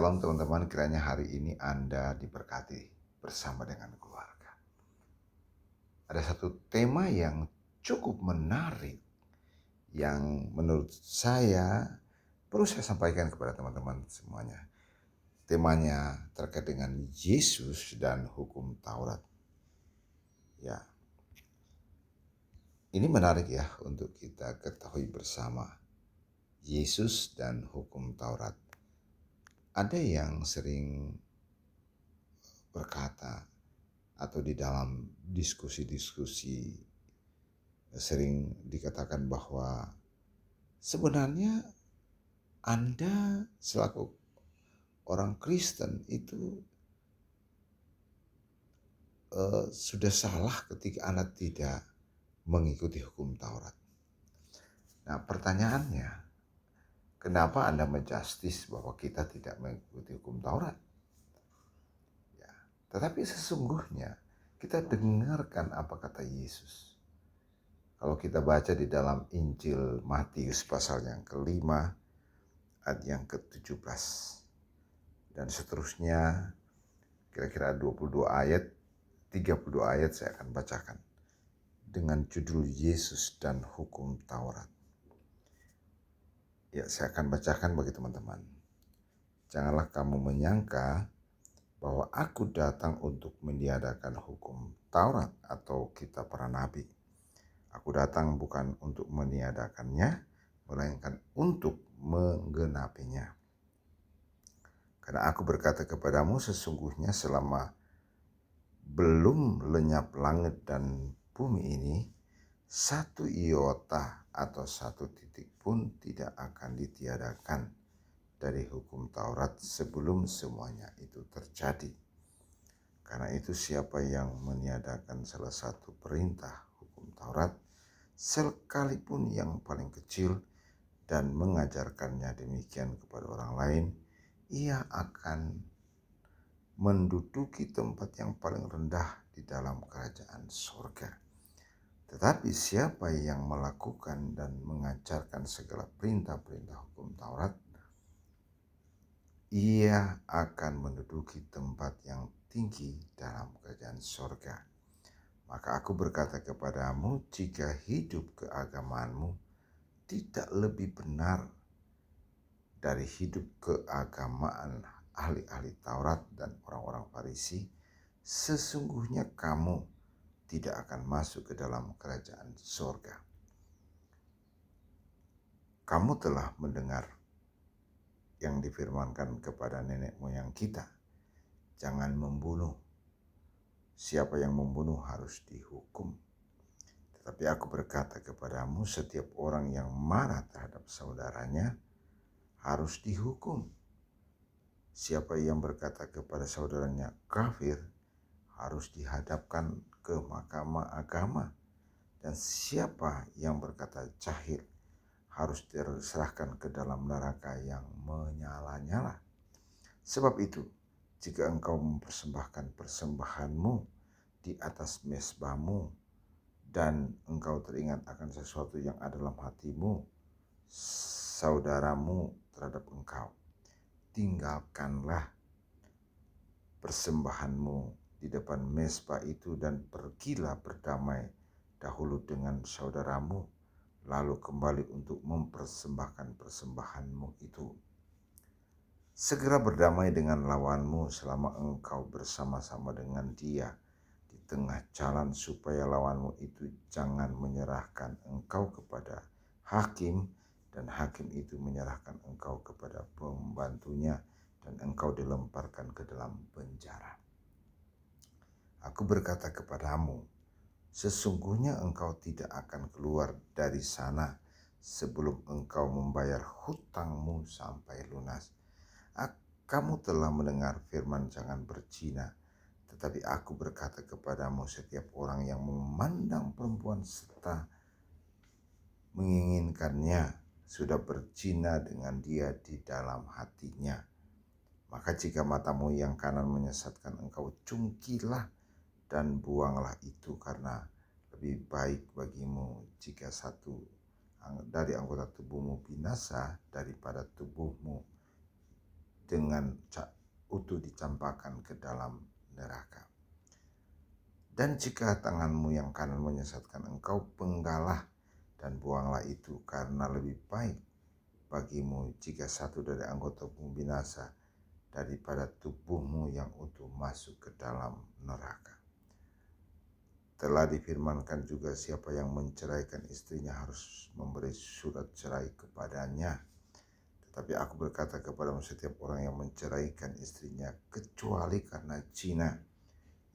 Shalom teman-teman, kiranya hari ini Anda diberkati bersama dengan keluarga. Ada satu tema yang cukup menarik yang menurut saya perlu saya sampaikan kepada teman-teman semuanya. Temanya terkait dengan Yesus dan hukum Taurat. Ya, ini menarik ya untuk kita ketahui bersama. Yesus dan hukum Taurat. Ada yang sering berkata atau di dalam diskusi-diskusi sering dikatakan bahwa sebenarnya Anda selaku orang Kristen itu sudah salah ketika Anda tidak mengikuti hukum Taurat. Nah, pertanyaannya, kenapa Anda menjustis bahwa kita tidak mengikuti hukum Taurat? Ya, tetapi sesungguhnya kita dengarkan apa kata Yesus. Kalau kita baca di dalam Injil Matius pasal yang kelima, ayat yang ke-17 dan seterusnya, kira-kira 22 ayat, 32 ayat saya akan bacakan dengan judul Yesus dan hukum Taurat. Ya, saya akan bacakan bagi teman-teman. Janganlah kamu menyangka bahwa aku datang untuk meniadakan hukum Taurat atau kitab para nabi. Aku datang bukan untuk meniadakannya, melainkan untuk menggenapinya. Karena aku berkata kepadamu, sesungguhnya selama belum lenyap langit dan bumi ini, satu iota atau satu titik pun tidak akan ditiadakan dari hukum Taurat sebelum semuanya itu terjadi. Karena itu siapa yang meniadakan salah satu perintah hukum Taurat, sekalipun yang paling kecil, dan mengajarkannya demikian kepada orang lain, ia akan menduduki tempat yang paling rendah di dalam kerajaan surga. Tetapi siapa yang melakukan dan mengajarkan segala perintah-perintah hukum Taurat, ia akan menduduki tempat yang tinggi dalam kerajaan surga. Maka aku berkata kepadamu, jika hidup keagamaanmu tidak lebih benar dari hidup keagamaan ahli-ahli Taurat dan orang-orang Farisi, sesungguhnya kamu tidak akan masuk ke dalam kerajaan surga. Kamu telah mendengar yang difirmankan kepada nenek moyang kita, jangan membunuh. Siapa yang membunuh harus dihukum. Tetapi aku berkata kepadamu, setiap orang yang marah terhadap saudaranya harus dihukum. Siapa yang berkata kepada saudaranya kafir harus dihadapkan ke mahkamah agama. Dan siapa yang berkata jahil harus diserahkan ke dalam neraka yang menyala-nyala. Sebab itu, jika engkau mempersembahkan persembahanmu di atas mezbahmu dan engkau teringat akan sesuatu yang ada dalam hatimu, saudaramu terhadap engkau, tinggalkanlah persembahanmu di depan mezbah itu dan pergilah berdamai dahulu dengan saudaramu, lalu kembali untuk mempersembahkan persembahanmu itu. Segera berdamai dengan lawanmu selama engkau bersama-sama dengan dia di tengah jalan, supaya lawanmu itu jangan menyerahkan engkau kepada hakim dan hakim itu menyerahkan engkau kepada pembantunya dan engkau dilemparkan ke dalam penjara. Aku berkata kepadamu, sesungguhnya engkau tidak akan keluar dari sana sebelum engkau membayar hutangmu sampai lunas. Kamu telah mendengar firman jangan berzina, tetapi aku berkata kepadamu, setiap orang yang memandang perempuan serta menginginkannya sudah berzina dengan dia di dalam hatinya. Maka jika matamu yang kanan menyesatkan engkau, cungkilah dan buanglah itu, karena lebih baik bagimu jika satu dari anggota tubuhmu binasa daripada tubuhmu dengan utuh dicampakkan ke dalam neraka. Dan jika tanganmu yang kanan menyesatkan engkau, penggalah dan buanglah itu, karena lebih baik bagimu jika satu dari anggotamu binasa daripada tubuhmu yang utuh masuk ke dalam neraka. Telah difirmankan juga, siapa yang menceraikan istrinya harus memberi surat cerai kepadanya. Tetapi aku berkata kepadamu, setiap orang yang menceraikan istrinya kecuali karena zina,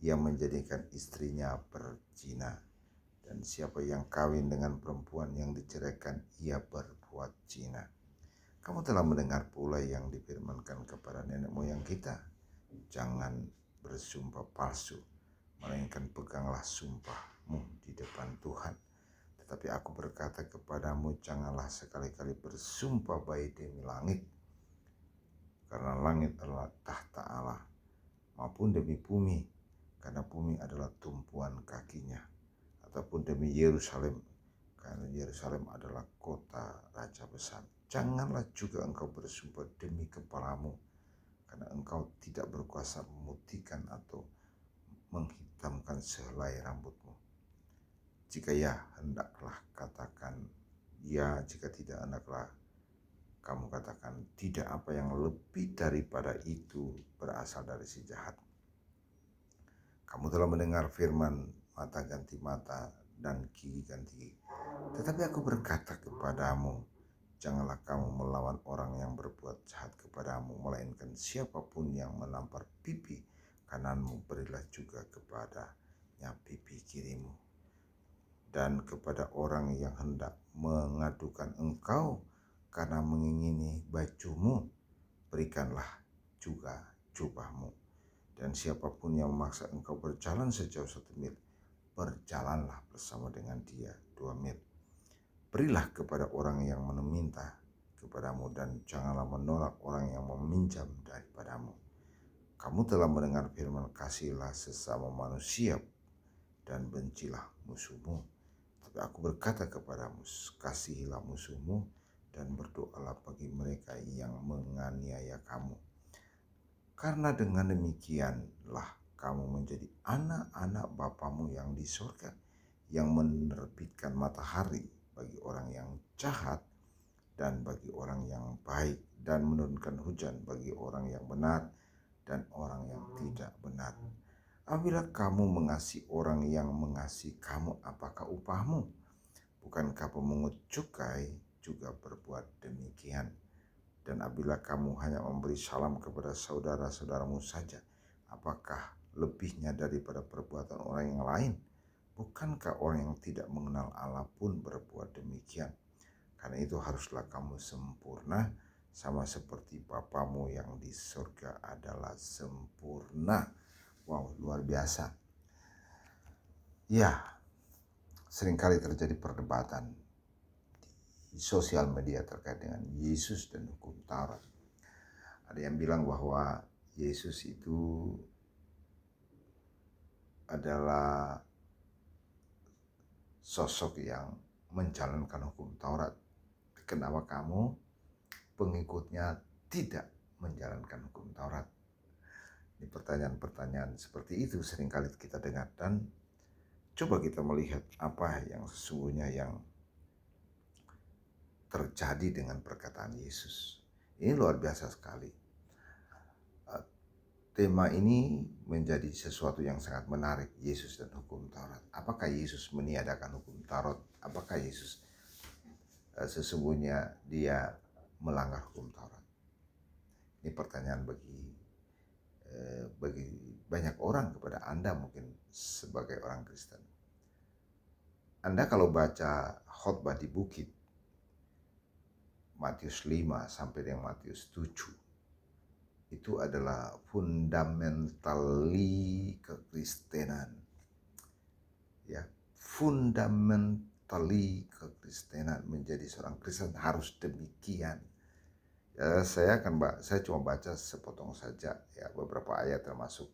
ia menjadikan istrinya berzina. Dan siapa yang kawin dengan perempuan yang diceraikan, ia berbuat zina. Kamu telah mendengar pula yang difirmankan kepada nenek moyang kita, jangan bersumpah palsu, melainkan peganglah sumpahmu di depan Tuhan. Tetapi aku berkata kepadamu, janganlah sekali-kali bersumpah baik demi langit, karena langit adalah tahta Allah, maupun demi bumi, karena bumi adalah tumpuan kakinya, ataupun demi Yerusalem, karena Yerusalem adalah kota raja besar. Janganlah juga engkau bersumpah demi kepalamu, karena engkau tidak berkuasa memutihkan atau menghitamkan sehelai rambutmu. Jika ya, hendaklah katakan ya, jika tidak, hendaklah kamu katakan tidak. Apa yang lebih daripada itu berasal dari si jahat. Kamu telah mendengar firman, mata ganti mata dan gigi ganti gigi. Tetapi aku berkata kepadamu, janganlah kamu melawan orang yang berbuat jahat kepadamu, melainkan siapapun yang menampar pipi kananmu, berilah juga kepadanya pipi kirimu. Dan kepada orang yang hendak mengadukan engkau karena mengingini bajumu, berikanlah juga jubahmu. Dan siapapun yang memaksa engkau berjalan sejauh 1 mil, berjalanlah bersama dengan dia 2 mil. Berilah kepada orang yang meminta kepadamu, dan janganlah menolak orang yang meminjam daripadamu. Kamu telah mendengar firman, kasihilah sesama manusia dan bencilah musuhmu. Tapi aku berkata kepadamu, kasihilah musuhmu dan berdoalah bagi mereka yang menganiaya kamu. Karena dengan demikianlah kamu menjadi anak-anak Bapamu yang di surga, yang menerbitkan matahari bagi orang yang jahat dan bagi orang yang baik, dan menurunkan hujan bagi orang yang benar dan orang yang tidak benar. Apabila kamu mengasihi orang yang mengasihi kamu, apakah upahmu? Bukankah pemungut cukai juga berbuat demikian? Dan apabila kamu hanya memberi salam kepada saudara-saudaramu saja, apakah lebihnya daripada perbuatan orang yang lain? Bukankah orang yang tidak mengenal Allah pun berbuat demikian? Karena itu haruslah kamu sempurna, sama seperti Bapamu yang di surga adalah sempurna. Wow, luar biasa. Ya, seringkali terjadi perdebatan di sosial media terkait dengan Yesus dan hukum Taurat. Ada yang bilang bahwa Yesus itu adalah sosok yang menjalankan hukum Taurat. Kenapa kamu pengikutnya tidak menjalankan hukum Taurat? Ini pertanyaan-pertanyaan seperti itu seringkali kita dengar, dan coba kita melihat apa yang sesungguhnya yang terjadi dengan perkataan Yesus. Ini luar biasa sekali. Tema ini menjadi sesuatu yang sangat menarik, Yesus dan hukum Taurat. Apakah Yesus meniadakan hukum Taurat? Apakah Yesus sesungguhnya dia melanggar hukum Taurat? Ini pertanyaan bagi banyak orang, kepada Anda mungkin sebagai orang Kristen. Anda kalau baca khotbah di bukit, Matius 5 sampai dengan Matius 7, itu adalah fundamentali kekristenan. Ya, fundamentali kekristenan, menjadi seorang Kristen harus demikian. Ya, saya cuma baca sepotong saja ya, beberapa ayat, termasuk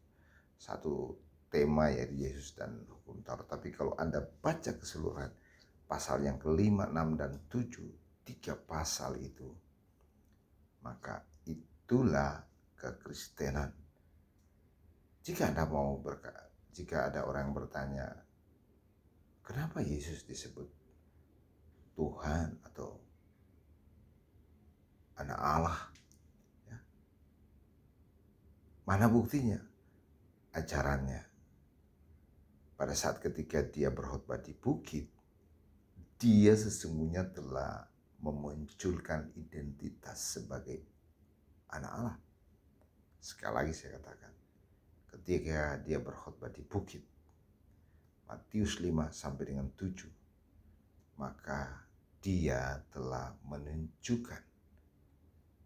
satu tema yaitu Yesus dan hukum Taurat. Tapi kalau Anda baca keseluruhan pasal yang ke-5, 6, dan 7, 3 pasal itu, maka itulah kekristenan. Jika Anda mau jika ada orang yang bertanya, kenapa Yesus disebut Tuhan atau anak Allah? Ya. Mana buktinya? Ajarannya. Pada saat ketika dia berkhotbah di bukit, dia sesungguhnya telah memunculkan identitas sebagai anak Allah. Sekali lagi saya katakan, ketika dia berkhotbah di bukit, Matius 5 sampai dengan 7, maka dia telah menunjukkan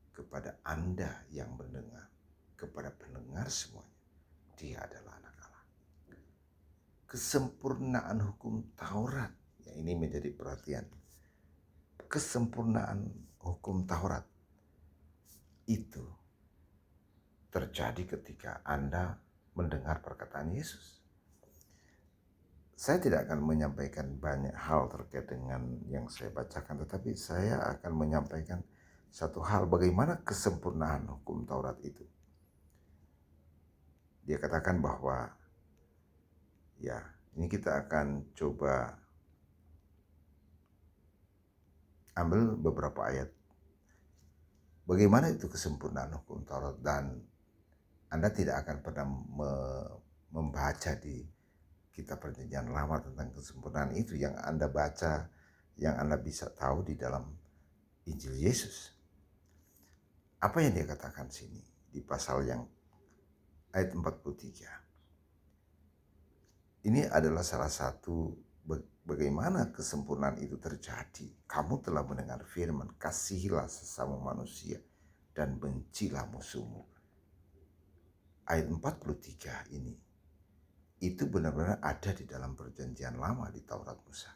kepada Anda yang mendengar, kepada pendengar semuanya, dia adalah anak Allah. Kesempurnaan hukum Taurat, ya ini menjadi perhatian. Kesempurnaan hukum Taurat itu terjadi ketika Anda mendengar perkataan Yesus. Saya tidak akan menyampaikan banyak hal terkait dengan yang saya bacakan, tetapi saya akan menyampaikan satu hal, bagaimana kesempurnaan hukum Taurat itu. Dia katakan bahwa, ya ini kita akan coba ambil beberapa ayat. Bagaimana itu kesempurnaan hukum Taurat, dan Anda tidak akan pernah membaca di Kitab Perjanjian Lama tentang kesempurnaan itu. Yang Anda baca, yang Anda bisa tahu di dalam Injil Yesus. Apa yang dia katakan sini di pasal yang ayat 43. Ini adalah salah satu bagaimana kesempurnaan itu terjadi. Kamu telah mendengar firman, kasihilah sesama manusia dan bencilah musuhmu. Ayat 43 ini, itu benar-benar ada di dalam perjanjian lama di Taurat Musa.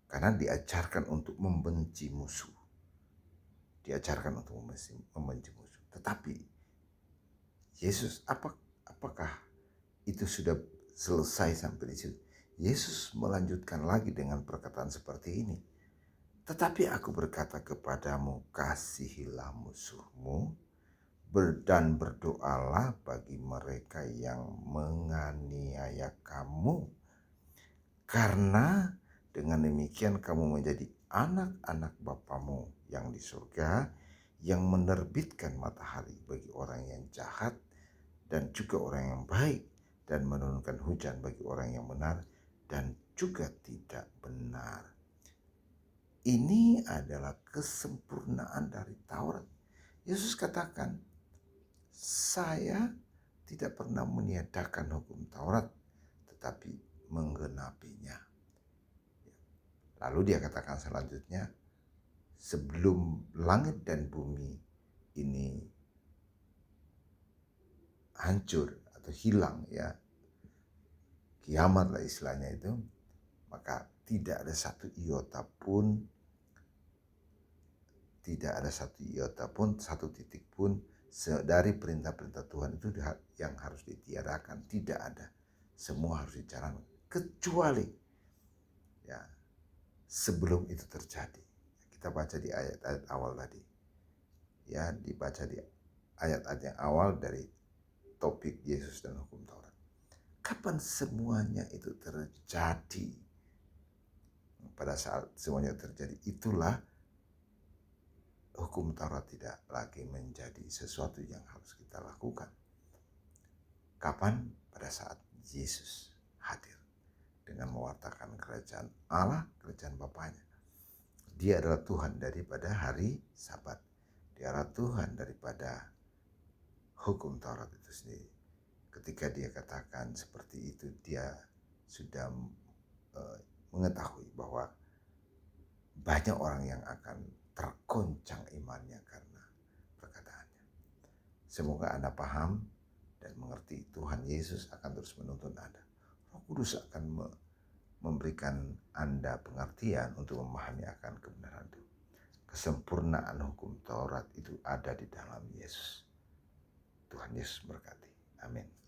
Karena diajarkan untuk membenci musuh. Diajarkan untuk membenci musuh. Tetapi Yesus, apakah itu sudah selesai sampai di situ? Yesus melanjutkan lagi dengan perkataan seperti ini. Tetapi aku berkata kepadamu, kasihilah musuhmu, dan berdoalah bagi mereka yang menganiaya kamu. Karena dengan demikian kamu menjadi anak-anak Bapamu yang di surga, yang menerbitkan matahari bagi orang yang jahat dan juga orang yang baik, dan menurunkan hujan bagi orang yang benar dan juga tidak benar. Ini adalah kesempurnaan dari Taurat. Yesus katakan, saya tidak pernah meniadakan hukum Taurat, tetapi menggenapinya. Lalu dia katakan selanjutnya, sebelum langit dan bumi ini hancur atau hilang, ya kiamat lah istilahnya itu, maka tidak ada satu iota pun, satu titik pun dari perintah-perintah Tuhan itu yang harus ditiadakan. Tidak ada. Semua harus dijalankan. Kecuali ya sebelum itu terjadi. Kita baca di ayat-ayat awal tadi. Ya, dibaca di ayat-ayat yang awal dari topik Yesus dan hukum Taurat. Kapan semuanya itu terjadi? Pada saat semuanya terjadi, itulah hukum Taurat tidak lagi menjadi sesuatu yang harus kita lakukan. Kapan? Pada saat Yesus hadir dengan mewartakan kerajaan Allah, kerajaan Bapaknya. Dia adalah Tuhan daripada hari Sabat. Dia adalah Tuhan daripada hukum Taurat itu sendiri. Ketika dia katakan seperti itu, dia sudah mengetahui bahwa banyak orang yang akan tergoncang imannya karena perkataannya. Semoga Anda paham dan mengerti. Tuhan Yesus akan terus menuntun Anda. Roh Kudus akan memberikan Anda pengertian untuk memahami akan kebenaran itu. Kesempurnaan hukum Taurat itu ada di dalam Yesus. Tuhan Yesus berkati. Amin.